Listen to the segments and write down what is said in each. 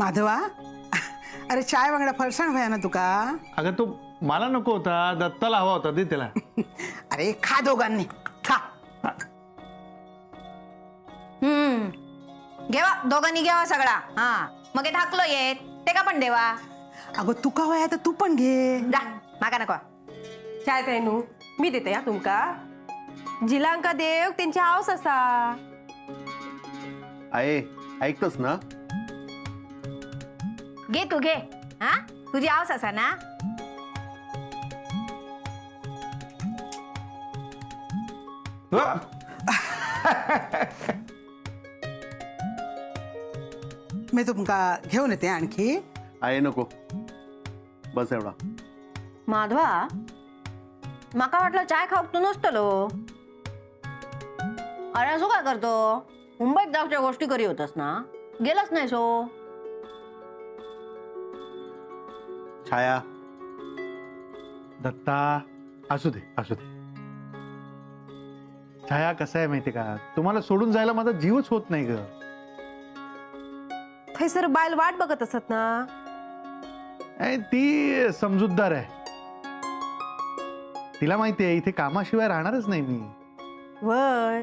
माधवा, अरे चाय वांगडा फरसाण भया ना तुका. अगं तो मला नको होता, दत्ताला हवा होता, दे त्याला. अरे खा दोघांनी खा. घेवा दोघांनी घेवा सगळा. हा मग धाकलो येत ते का पण देवा. अगं तुका वया तर तू पण घे. जा माका नको. चाय तेनू मी देते या तुमका. जिलांका देव त्यांची हावस असा. आहे ऐकतस ना. घे तू घे. हा तुझी आवस असा ना. मी तुमका घेऊन येते आणखी. आहे नको, बस एवढा. माधवा माका वाटलं चाय खाऊक तू नसतलो. अरे असो काय करतो. मुंबईत जाऊच्या गोष्टी करी होतस ना. गेलाच नाही सो. छाया दत्ता असू दे असू दे. छाया कसं आहे माहिती का, तुम्हाला सोडून जायला माझा जीवच होत नाही ग. थैसर बायल वाट बघत असत ना. ती समजूतदार आहे. तिला माहिती आहे इथे कामाशिवाय राहणारच नाही मी. वय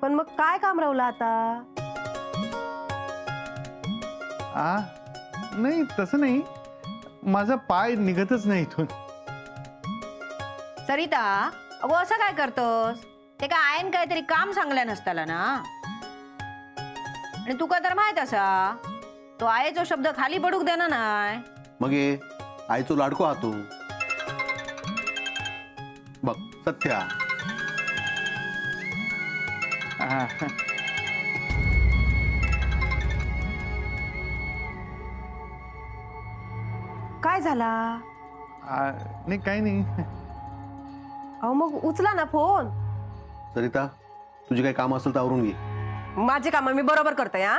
पण मग काय काम रावलं आता. नाही तसं नाही, माझा पाय निघतच नाही इथून. सरिता अगो असं काय करतोस. ते काय आयन काहीतरी काम सांगल्या नसताला ना. आणि तुका तर माहित असा तो आयेचो शब्द खाली पडूक देणार नाही. मग ये आईचो लाडको हा तू. बघ सत्या. काय झाला. नाही काही नाही. अहो मग उचला ना फोन. सरिता तुझी काही काम असेल तर आवरून घे. माझे काम मी बरोबर करते. हा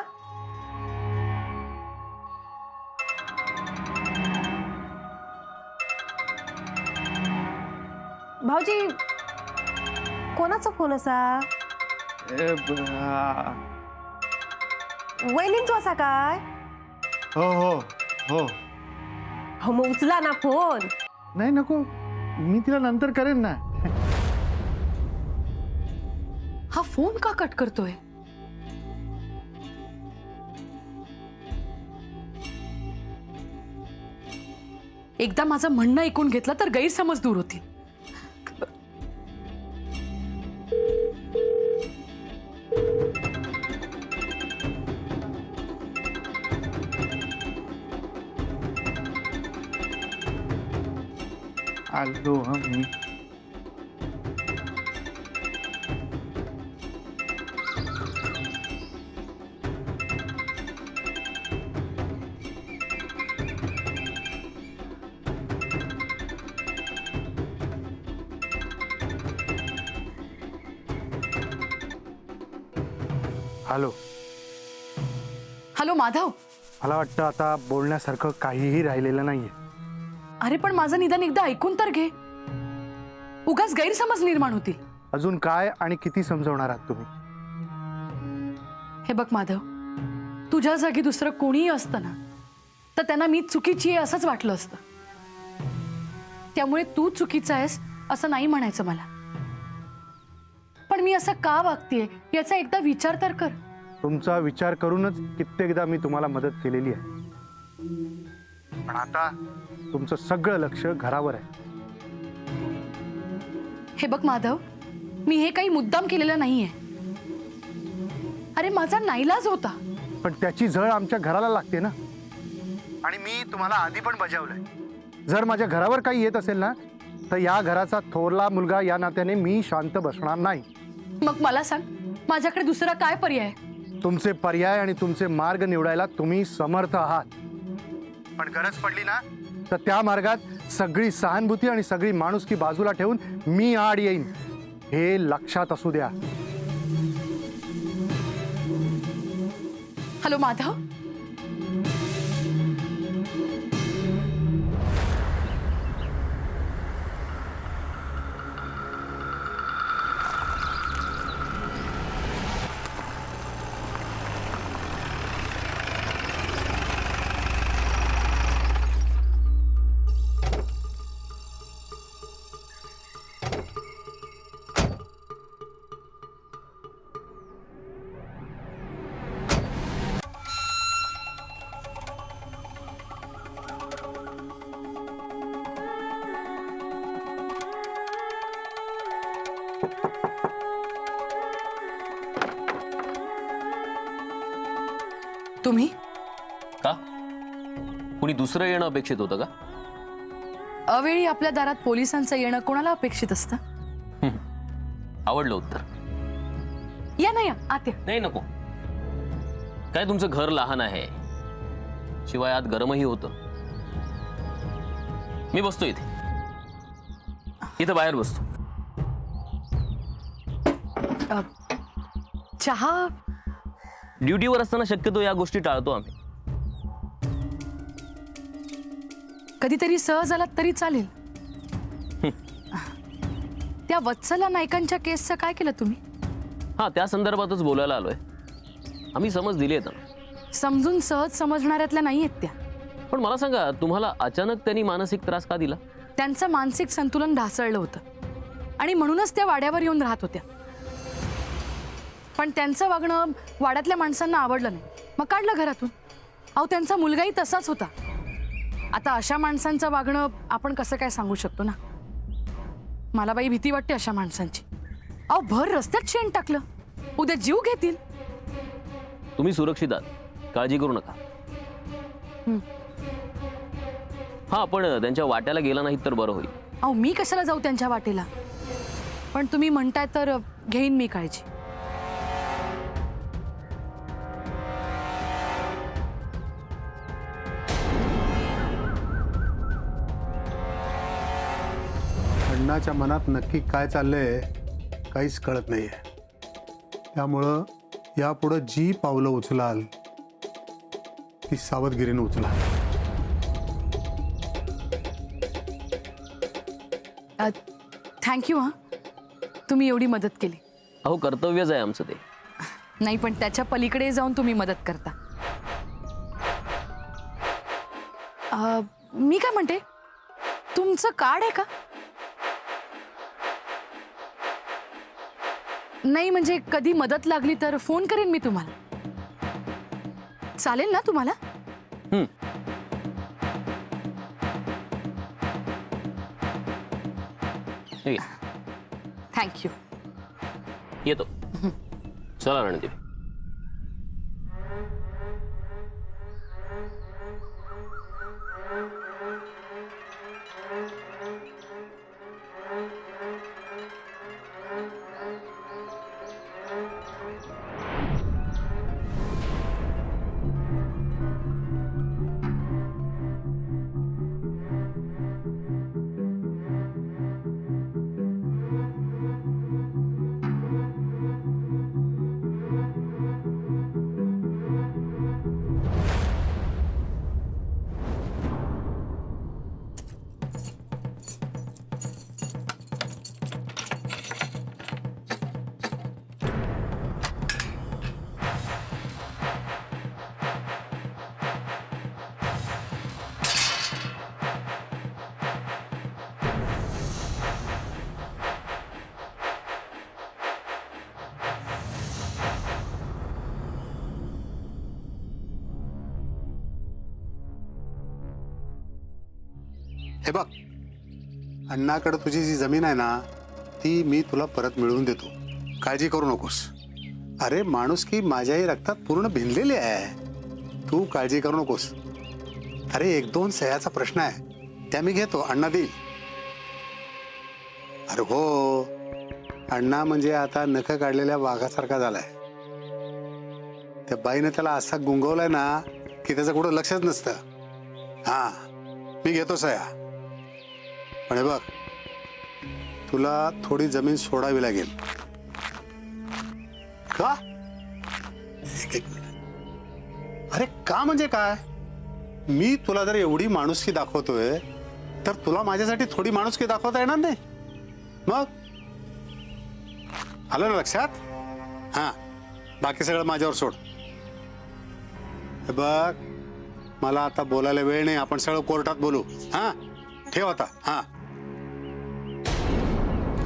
भाऊजी कोणाचा फोन असा. वहिनींचो असा काय. हो हो हो. हो मग उचला ना फोन. नाही नको, मी तिला नंतर करेन ना. हा फोन का कट करतोय. एकदा माझं म्हणणं ऐकून घेतलं तर गैरसमज दूर होतील. आलो मी. हॅलो. हॅलो माधव. मला वाटतं आता बोलण्यासारखं काहीही राहिलेलं नाहीये. अरे पण माझं निदान एकदा ऐकून तर घे. उगाच गैरसमज निर्माण होतील. अजून काय आणि किती समजवणार आहात तुम्ही. हे बघ माधव, तुझ्या जागी दुसरं कोणीही असतं ना तर त्यांना मी चुकीची आहे असंच वाटलं असतं. त्यामुळे तू चुकीचा आहेस असं नाही म्हणायचं मला. पण मी असं का वागतेय याचा एकदा विचार तर कर. तुमचा विचार करूनच कित्येकदा मी तुम्हाला मदत केलेली आहे. पण आता तुमचं सगळं लक्ष घरावर आहे. हे बघ माधव, मी हे काही मुद्दाम केलेलं नाहीये. अरे माझा नाईलाज होता. पण त्याची झळ आमच्या घराला लागते ना. आणि मी तुम्हाला आधी पण बजावलंय. जर माझ्या घरावर काही येत असेल ना तर या घराचा थोरला मुलगा या नात्याने मी शांत बसणार नाही. मग मला सांग, माझ्याकडे दुसरा काय पर्याय. तुमचे पर्याय आणि तुमचे मार्ग निवडायला तुम्ही समर्थ आहात. पण गरज पडली ना तर त्या मार्गात सगळी सहानुभूती आणि सगळी माणुसकी बाजूला ठेवून मी आड येईन, हे लक्षात असू द्या. हॅलो माधव. तुम्ही का कुणी दुसरं येणं अपेक्षित होतं का? अवेळी आपल्या दारात पोलिसांचं येणं कोणाला अपेक्षित असतं? आवडलं उत्तर. या ना, या आत या. नाही नको. काय तुमचं घर लहान आहे, शिवाय आत गरमही होतं. मी बसतो इथं बाहेर बसतो. चहा ड्युटीवर असताना शक्यतो या गोष्टी टाळतो आम्ही. कधीतरी सहज आलात तरी चालेल. त्या वत्सला नायकांच्या केसचं काय केलं तुम्ही? हा, त्या संदर्भातच बोलायला आलोय. आम्ही समज दिली आहे. समजून सहज समजणाऱ्यातल्या नाही आहेत त्या. पण मला सांगा, तुम्हाला अचानक त्यांनी मानसिक त्रास का दिला? त्यांचं मानसिक संतुलन ढासळलं होतं आणि म्हणूनच त्या वाड्यावर येऊन राहत होत्या. पण त्यांचं वागणं वाड्यातल्या माणसांना आवडलं नाही, मग काढलं घरातून. अहो, त्यांचा मुलगाही तसाच होता. आता अशा माणसांचं वागणं आपण कसं काय सांगू शकतो ना. मला बाई भीती वाटते अशा माणसांची. अहो, भर रस्त्यात शेण टाकलं, उद्या जीव घेतील. तुम्ही सुरक्षित आहात, काळजी करू नका. हा, पण त्यांच्या वाट्याला गेला नाही तर बरं होईल. अहो, मी कशाला जाऊ त्यांच्या वाटेला? पण तुम्ही म्हणताय तर घेईन मी काळजी. अण्णाच्या मनात नक्की काय चाललंय काहीच कळत नाहीये. त्यामुळं यापुढं जी पावलं उचलाल ती सावधगिरीने उचला. थँक्यू. हां, तुम्ही एवढी मदत केली. अहो, कर्तव्यच आहे आमचं ते. नाही, पण त्याच्या पलीकडे जाऊन तुम्ही मदत करता. मी काय म्हणते, तुमचं कार्ड आहे का? नाही म्हणजे कधी मदत लागली तर फोन करेन मी तुम्हाला. चालेल ना तुम्हाला? हे घे. थँक्यू. येतो. चला रणदीप. हे बघ, अण्णाकडे तुझी जी जमीन आहे ना ती मी तुला परत मिळवून देतो. काळजी करू नकोस. अरे, माणुसकी माझ्याही रक्तात पूर्ण भिनलेली आहे. तू काळजी करू नकोस. अरे, 1-2 सह्याचा प्रश्न आहे, त्या मी घेतो, अण्णा देईल. अरे हो, अण्णा म्हणजे आता नख काढलेल्या वाघासारखा झालाय. त्या बाईनं त्याला असा गुंगवलाय ना की त्याचं कुठं लक्षच नसतं. हा, मी घेतो सह्या. पण हे बघ, तुला थोडी जमीन सोडावी लागेल. का? एक मिनिट. अरे, का म्हणजे काय? मी तुला जर एवढी माणुसकी दाखवतोय तर तुला माझ्यासाठी थोडी माणुसकी दाखवता येणार नाही? मग आलं ना लक्षात? हा, बाकी सगळं माझ्यावर सोड. हे बघ, मला आता बोलायला वेळ नाही. आपण सगळं कोर्टात बोलू. हा, ठेव आता. हा,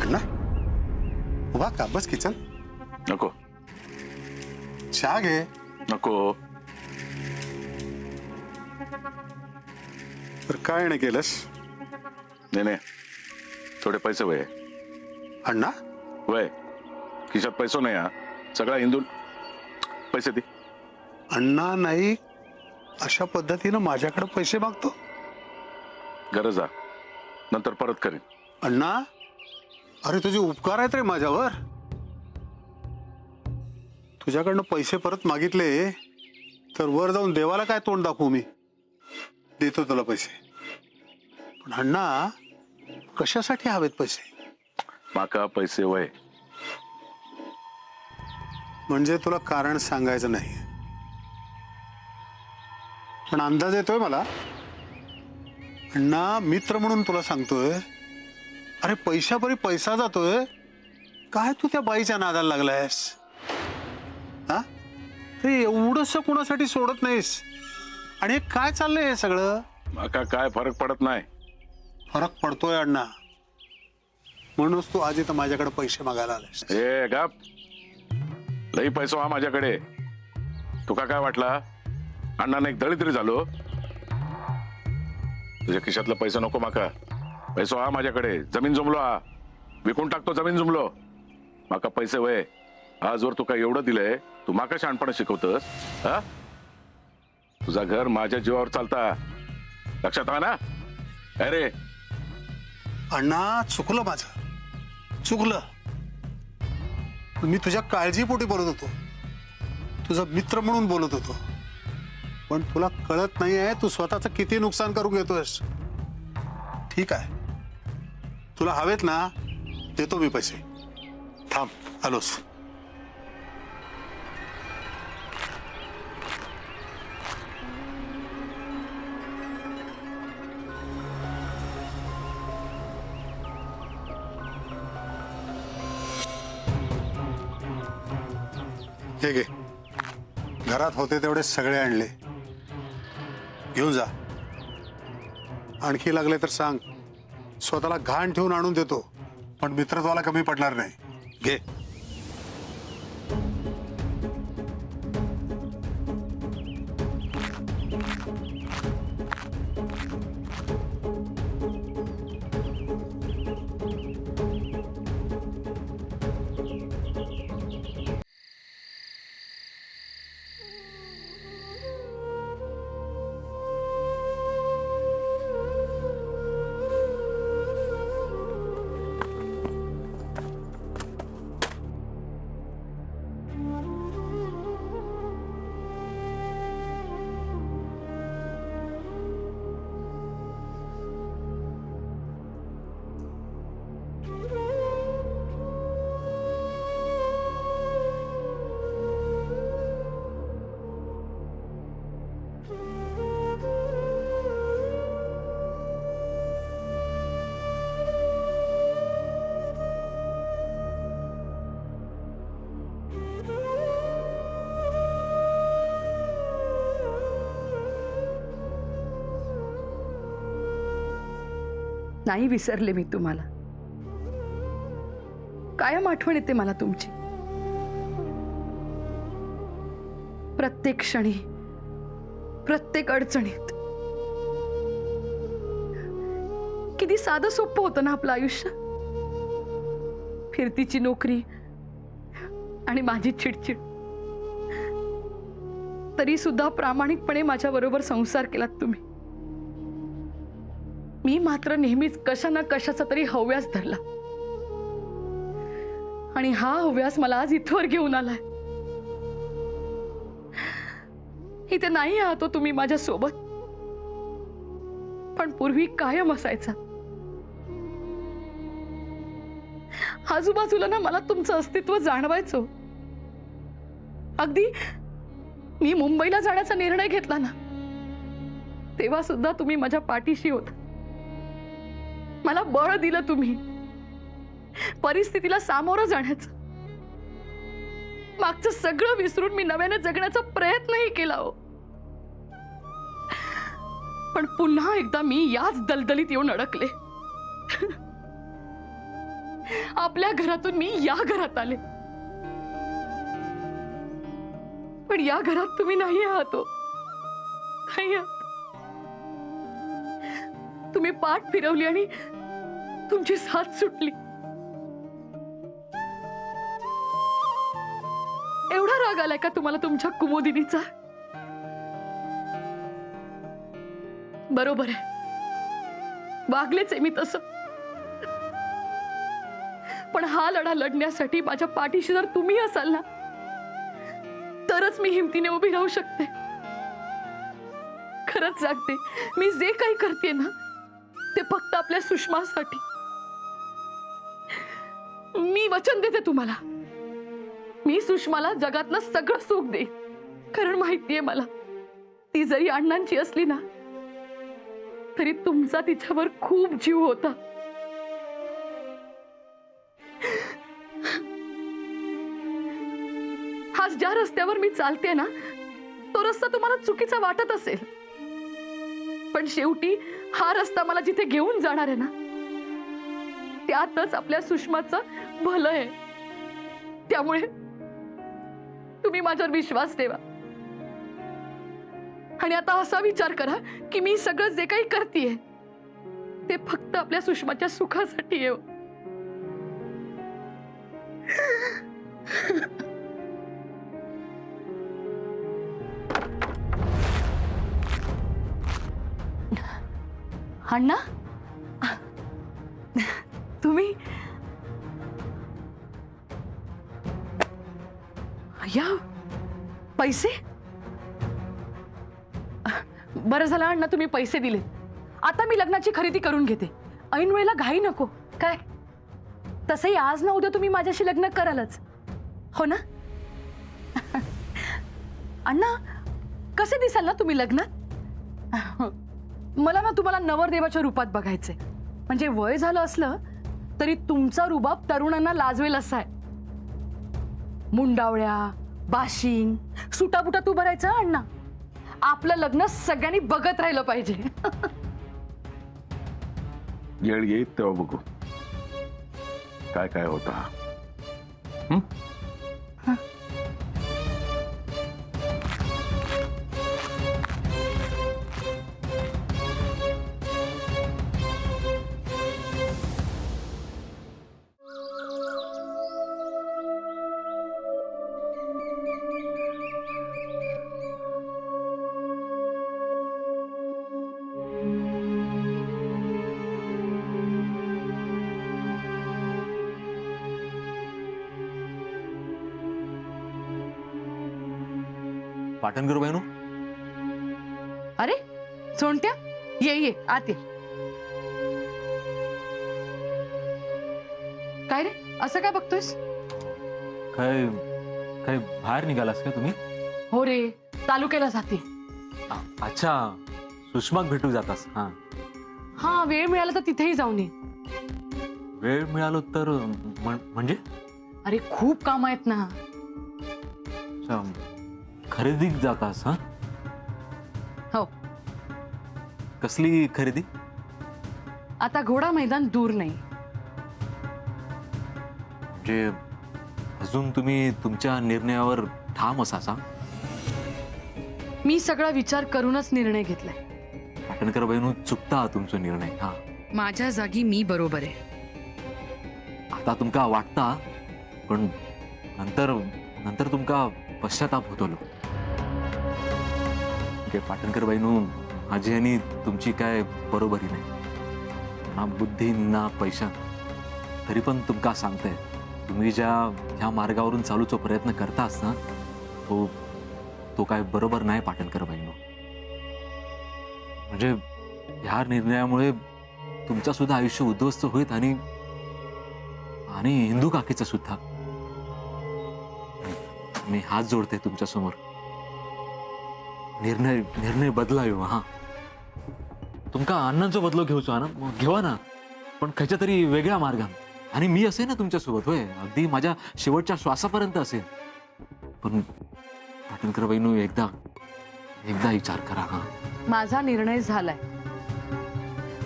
अण्णा उभा का? बस की, चल. नको चहा घे. नको. तर काय नाही केलंस? नाही, थोडे पैसे वय. अण्णा, वय खिशात पैसो नाही. हा सगळा हिंदून पैसे दे. अण्णा नाही अशा पद्धतीनं माझ्याकडे पैसे मागतो. गरज आहे नंतर परत करीन. अण्णा अरे तुझे उपकार आहेत रे माझ्यावर. तुझ्याकडनं पैसे परत मागितले तर वर जाऊन देवाला काय तोंड दाखवू मी. देतो तुला पैसे. पण अण्णा कशासाठी हवेत पैसे? माका पैसे वय. म्हणजे तुला कारण सांगायचं नाही पण अंदाज येतोय मला. अण्णा मित्र म्हणून तुला सांगतोय. अरे पैशापरी पैसा जातोय काय तू त्या बाईच्या नादाला लागलायस? हा ते एवढंसं कुणासाठी सोडत नाहीस. आणि हे काय चाललंय हे सगळं? माका काय फरक पडत नाही. फरक पडतोय अण्णा. म्हणूनच तू आज इथं माझ्याकडे पैसे मागायला आलायस. ए गप. लई पैसा हा माझ्याकडे. तुका काय वाटला अण्णाने एक दळिद्री झालो? तुझ्या खिशातला पैसा नको माका. पैसा हा माझ्याकडे. जमीन जुमलो हा. विकून टाकतो जमीन जुमलो. माका पैसे वय. आजवर तुका एवढं दिलंय तू माका शहाणपणा शिकवतस? हा तुझा घर माझ्या जीवावर चालता. लक्षात आला ना? अरे अण्णा चुकलं माझं. चुकलं. मी तुझ्या काळजीपोटी बोलत होतो. तुझा मित्र म्हणून बोलत होतो. पण तुला कळत नाहीये तू स्वतःचं किती नुकसान करून घेतोयस. ठीक आहे तुला हवेत ना देतो मी पैसे. थांब आलोस. हे घे. घरात होते तेवढे सगळे आणले. घेऊन जा. आणखी लागले तर सांग. स्वतःला घाण ठेवून आणून देतो पण मित्रत्वाला कमी पडणार नाही. घे. नाही विसरले मी तुम्हाला. कायम आठवण येते मला तुमची. प्रत्येक क्षणी प्रत्येक अडचणीत. किती साधं सोपं होतं ना आपलं आयुष्य. फिरतीची नोकरी आणि माझी चिडचिड. तरी सुद्धा प्रामाणिकपणे माझ्या बरोबर संसार केलात तुम्ही. मी मात्र नेहमीच कशा ना कशाचा तरी हव्यास धरला. आणि हा हव्यास मला आज इथवर घेऊन आलाय. इथे नाही आहात तुम्ही माझ्या सोबत पण पूर्वी कायम असायचा. आजूबाजूला ना मला तुमचं अस्तित्व जाणवायचं. अगदी मी मुंबईला जाण्याचा निर्णय घेतला ना तेव्हा सुद्धा तुम्ही माझ्या पाठीशी होता. मला बळ दिलं तुम्ही परिस्थितीला सामोरं जाण्याचं. मागचं सगळं विसरून मी नव्याने जगण्याचा प्रयत्नही केला हो. पण पुन्हा एकदा मी याच दलदलीत येऊन अडकले. आपल्या घरातून मी या घरात आले पण या घरात तुम्ही नाही आहात हो. नाही आहात. तुम्ही पाठ फिरवली आणि तुमची साथ सुटली. एवढा राग आलाय का तुम्हाला तुमच्या कुमुदिनीचा? बरोबर आहे, वागलेच आहे मी तसं. पण हा लढा लढण्यासाठी माझ्या पाठीशी जर तुम्ही असाल ना, तरच मी हिमतीने उभी राहू शकते. खरंच सांगते, मी जे काही करते ना ते फक्त आपल्या सुषमासाठी. मी वचन देते तुम्हाला, मी सुषमाला जगातलं सगळं सुख देईन. कारण माहितीये मला, ती जरी अण्णांची असली ना तरी तुमचा तिच्यावर खूप जीव होता. आज ज्या रस्त्यावर मी चालते ना तो रस्ता तुम्हाला चुकीचा वाटत असेल, पण शेवटी हा रस्ता मला जिथे घेऊन जाणार आहे ना त्यातच आपल्या सुषमाचं भलं आहे. त्यामुळे तुम्ही माझ्यावर विश्वास ठेवा आणि आता असा विचार करा की मी सगळं जे काही करतेय ते फक्त आपल्या सुषमाच्या सुखासाठी आहे. अण्णा, तुम्ही या पैसे? बरं झालं अण्णा तुम्ही पैसे दिले. आता मी लग्नाची खरेदी करून घेते. ऐन वेळेला घाई नको काय. तसंही आज ना उद्या तुम्ही माझ्याशी लग्न करालच, हो ना? अण्णा, कसे दिसाल ना तुम्ही लग्नात? मला ना तुम्हाला नवरदेवाच्या रूपात बघायचंय. म्हणजे वय झालं असलं तरी तुमचा रुबाब तरुणांना लाजवेल असा आहे. मुंडावळ्या, बाशिंग, सुटाबुटात उभं राहायचं अण्णा. आपलं लग्न सगळ्यांनी बघत राहिलं पाहिजे. येळ येईल तेव्हा बघू काय काय होतं. पाटणकर बहिणू, अरे सोनट्या, ये ये आत ये. काय रे असं काय बघतोयस? काय काय बाहेर निघालास का तुम्ही? हो रे, तालुक्याला जाते. अच्छा, सुषमाक भेटू जातास? हा हा, वेळ मिळाला तर तिथेही जाऊन ये. वेळ मिळालो तर म्हणजे? अरे खूप काम आहेत ना. अच्छा, खरेदीक जातास? हा, हो. कसली खरेदी? आता घोडा मैदान दूर नाही. म्हणजे अजून तुम्ही तुमच्या निर्णयावर ठाम असासा? मी सगळा विचार करूनच निर्णय घेतलाय. पाटणकर बहिणू, चुकता तुमचा निर्णय. हा, माझ्या जागी मी बरोबर आहे. आता तुमका वाटता, पण नंतर नंतर तुमका पश्चाताप होतो. पाटणकर बहिणू, माझी आणि तुमची काय बरोबरी नाही ना, बुद्धी ना पैसा. तरी पण तुमका सांगताय, तुम्ही ज्या ह्या मार्गावरून चालूचा प्रयत्न करतास ना तो काय बरोबर नाही पाटणकर बहिणू. म्हणजे ह्या निर्णयामुळे तुमचं सुद्धा आयुष्य उद्ध्वस्त होईल आणि हिंदू काकीचं सुद्धा. मी हात जोडते तुमच्या समोर. निर्णय बदलायो. हा, तुमका अण्णांचा बदलो घेऊचो ना, घेवा ना, पण खयच्या तरी वेगळ्या मार्गान. आणि मी असे ना तुमच्यासोबत, होय, अगदी माझ्या शेवटच्या श्वासापर्यंत असेल. पण पाटणकर बहिणू, एकदा विचार करा. हा, माझा निर्णय झालाय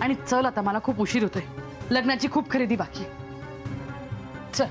आणि चल, आता मला खूप उशीर होतोय. लग्नाची खूप खरेदी बाकी आहे. चल.